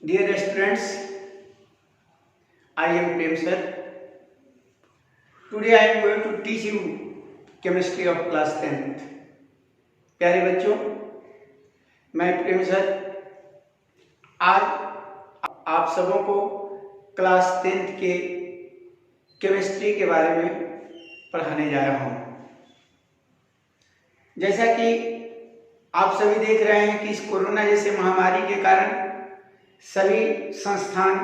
Dear students, I am Prem sir. Today I am going to teach you chemistry of class 10th. प्यारे बच्चों, मैं प्रेम sir आज आप सबों को क्लास 10th के केमिस्ट्री के बारे में पढ़ाने जा रहा हूँ। जैसा कि आप सभी देख रहे हैं कि इस कोरोना जैसे महामारी के कारण सभी संस्थान,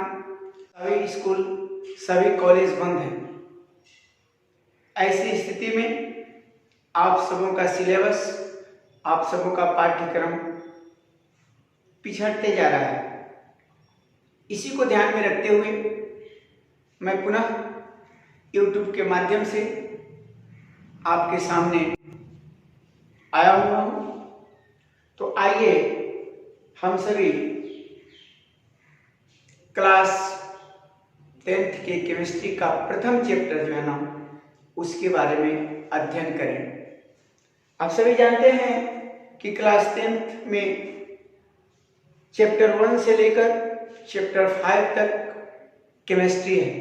सभी स्कूल, सभी कॉलेज बंद हैं। ऐसी स्थिति में आप सबों का सिलेबस, आप सबों का पाठ्यक्रम पिछड़ते जा रहा है। इसी को ध्यान में रखते हुए मैं पुनः YouTube के माध्यम से आपके सामने आया हुआ हूँ। तो आइए हम सभी क्लास 10th के केमिस्ट्री का प्रथम चैप्टर जो है ना, उसके बारे में अध्ययन करें। आप सभी जानते हैं कि क्लास 10th में चैप्टर 1 से लेकर चैप्टर 5 तक केमिस्ट्री है।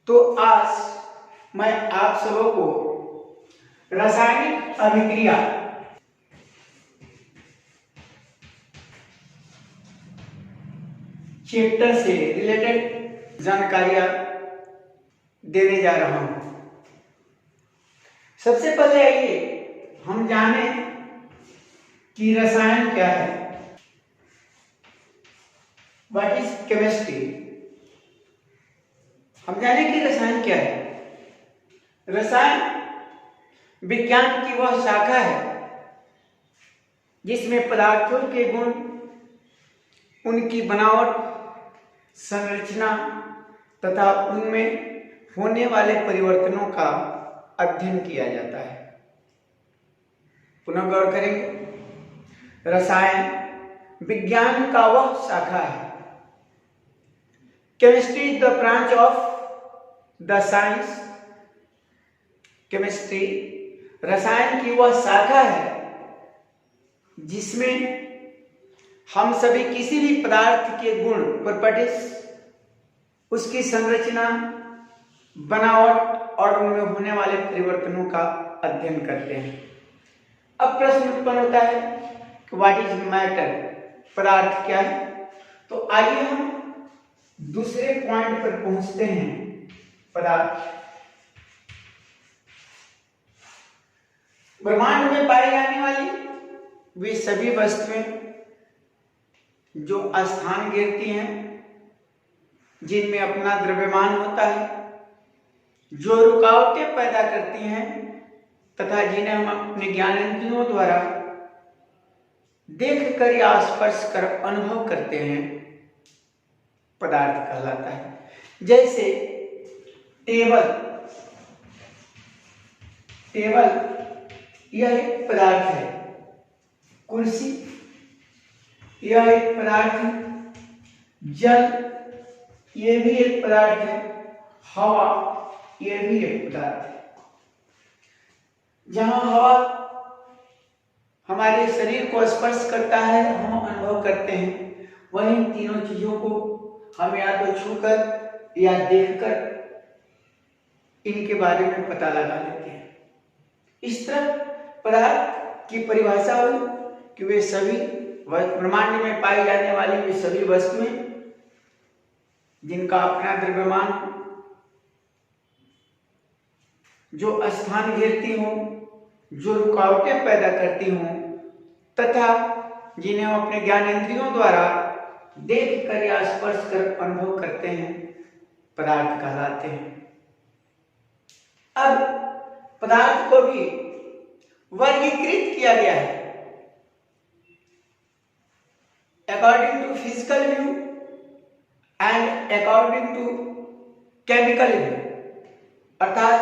तो आज मैं आप सबों को रासायनिक अभिक्रिया चैप्टर से रिलेटेड जानकारियां देने जा रहा हूं। सबसे पहले आइए हम जाने कि रसायन क्या है। What is chemistry. हम जाने कि रसायन क्या है। रसायन विज्ञान की वह शाखा है जिसमें पदार्थों के गुण, उनकी बनावट, संरचना तथा उनमें होने वाले परिवर्तनों का अध्ययन किया जाता है। पुनः गौर करेंगे, रसायन विज्ञान का वह शाखा है। Chemistry is the branch of the science. Chemistry रसायन की वह शाखा है जिसमें हम सभी किसी भी पदार्थ के गुण, प्रॉपर्टीज, उसकी संरचना, बनावट और उनमें होने वाले परिवर्तनों का अध्ययन करते हैं। अब प्रश्न उत्पन्न होता है कि व्हाट इज मैटर, पदार्थ क्या है। तो आइए हम दूसरे पॉइंट पर पहुंचते हैं। पदार्थ ब्रह्मांड में पाई जाने वाली वे सभी वस्तुएं जो स्थान घेरती हैं, जिनमें अपना द्रव्यमान होता है, जो रुकावटें पैदा करती हैं तथा जिन्हें हम अपने ज्ञानेंद्रियों द्वारा देख कर या स्पर्श कर अनुभव करते हैं, पदार्थ कहलाता है। जैसे टेबल यह एक पदार्थ है। कुर्सी यह एक पदार्थ है। जल ये भी एक पदार्थ है। हवा ये भी एक पदार्थ है। जहां हवा हमारे शरीर को स्पर्श करता है, हम अनुभव करते हैं, वहीं तीनों चीजों को हम या तो छूकर या देखकर इनके बारे में पता लगा लेते हैं। इस तरह पदार्थ की परिभाषा हुई कि वे सभी ब्रह्मांड में पाई जाने वाली वे सभी वस्तुएं जिनका अपना द्रव्यमान, जो स्थान घेरती हों, जो रुकावटें पैदा करती हों तथा जिन्हें हम अपने ज्ञानेंद्रियों द्वारा देख कर या स्पर्श कर अनुभव करते हैं, पदार्थ कहलाते हैं। अब पदार्थ को भी वर्गीकृत किया गया है according to physical view and according to chemical view. अर्थात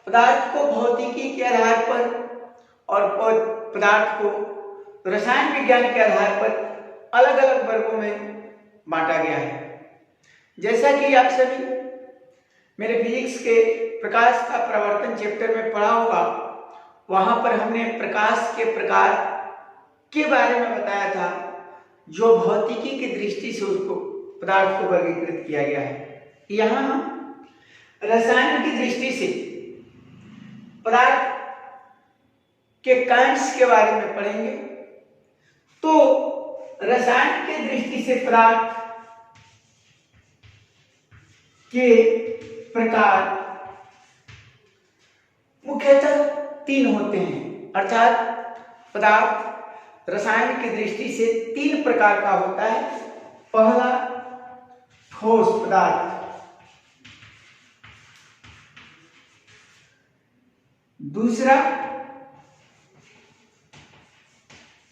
पदार्थ को भौतिकी के आधार पर और पदार्थ को रसायन विज्ञान के आधार पर अलग अलग वर्गों में बांटा गया है। जैसा कि आप सभी मेरे फिजिक्स के प्रकाश का प्रवर्तन चैप्टर में पढ़ा होगा, वहां पर हमने प्रकाश के प्रकार के बारे में बताया था, जो भौतिकी की दृष्टि से उसको पदार्थ को वर्गीकृत किया गया है। यहाँ हम रसायन की दृष्टि से पदार्थ के काइंड्स के बारे में पढ़ेंगे। तो रसायन की दृष्टि से पदार्थ के प्रकार मुख्यतः 3 होते हैं, अर्थात पदार्थ रसायन की दृष्टि से 3 प्रकार का होता है। पहला ठोस पदार्थ, दूसरा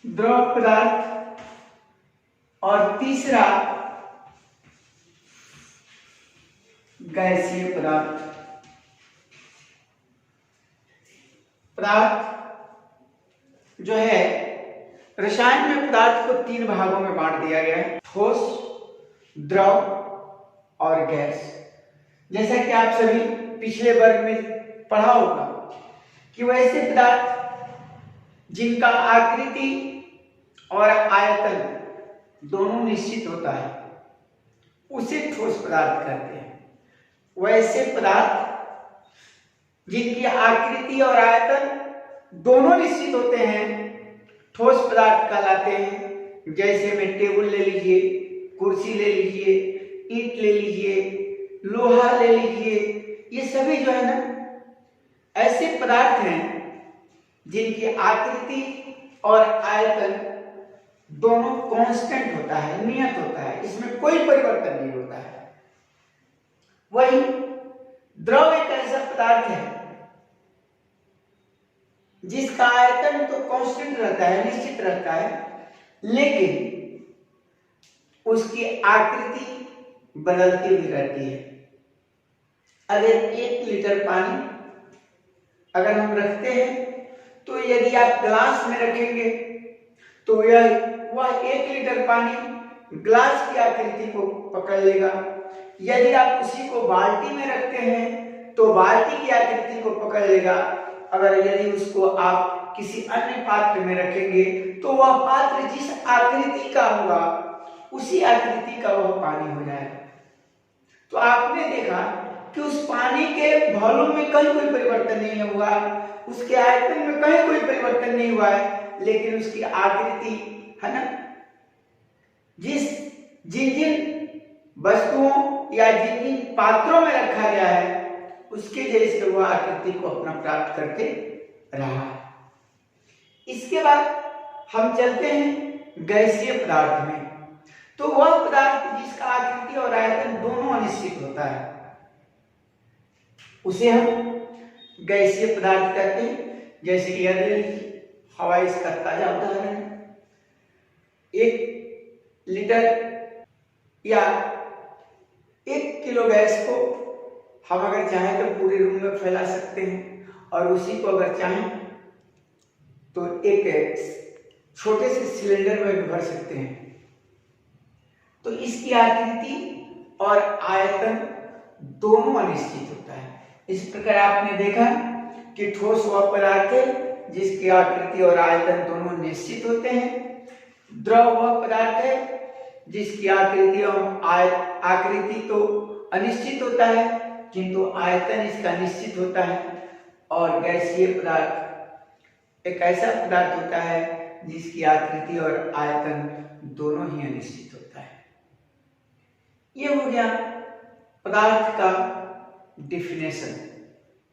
द्रव पदार्थ और तीसरा गैसीय पदार्थ। पदार्थ जो है रसायन में पदार्थ को 3 भागों में बांट दिया गया है, ठोस, द्रव और गैस। जैसा कि आप सभी पिछले वर्ग में पढ़ा होगा कि वैसे पदार्थ जिनका आकृति और आयतन दोनों निश्चित होता है उसे ठोस पदार्थ कहते हैं। वैसे पदार्थ जिनकी आकृति और आयतन दोनों निश्चित होते हैं ठोस पदार्थ कहलाते हैं। जैसे में टेबल ले लीजिए, कुर्सी ले लीजिए, ईंट ले लीजिए, लोहा ले लीजिए, ये सभी जो है ना ऐसे पदार्थ हैं जिनकी आकृति और आयतन दोनों कांस्टेंट होता है, नियत होता है, इसमें कोई परिवर्तन नहीं होता है। वही द्रव एक ऐसा पदार्थ है जिसका आयतन तो कांस्टेंट रहता है, निश्चित रहता है, लेकिन उसकी आकृति बदलती हुई रहती है। अगर 1 लीटर पानी अगर हम रखते हैं तो यदि आप ग्लास में रखेंगे तो वह 1 लीटर पानी ग्लास की आकृति को पकड़ लेगा। यदि आप उसी को बाल्टी में रखते हैं तो बाल्टी की आकृति को पकड़ लेगा। अगर यदि उसको आप किसी अन्य पात्र में रखेंगे तो वह पात्र जिस आकृति का होगा उसी आकृति का वह पानी हो जाएगा। तो आपने देखा कि उस पानी के वॉल्यूम में कहीं कोई परिवर्तन नहीं हुआ, उसके आयतन में कहीं कोई परिवर्तन नहीं हुआ है, लेकिन उसकी आकृति है ना, जिन जिन वस्तुओं या जिन जिन पात्रों में रखा गया है उसके जैसे वह आकृति को अपना प्राप्त करके रहा। इसके बाद हम चलते हैं गैसीय पदार्थ में। तो वह पदार्थ जिसका आकृति और आयतन दोनों अनिश्चित होता है उसे हम गैसीय पदार्थ कहते हैं। जैसे कि हवा इसका ताजा उदाहरण है। 1 लीटर या 1 किलो गैस को हम अगर चाहें तो पूरे रूम में फैला सकते हैं और उसी को अगर चाहें तो एक छोटे से सिलेंडर में भी भर सकते हैं। तो इसकी आकृति और आयतन दोनों अनिश्चित होता है। इस प्रकार आपने देखा कि ठोस वह पदार्थ है जिसकी आकृति और आयतन दोनों निश्चित होते हैं। द्रव वह पदार्थ है जिसकी आकृति और आकृति तो अनिश्चित होता है किंतु आयतन इसका निश्चित होता है। और गैसीय पदार्थ एक ऐसा पदार्थ होता है जिसकी आकृति और आयतन दोनों ही अनिश्चित होता है। यह हो गया पदार्थ का डिफिनेशन।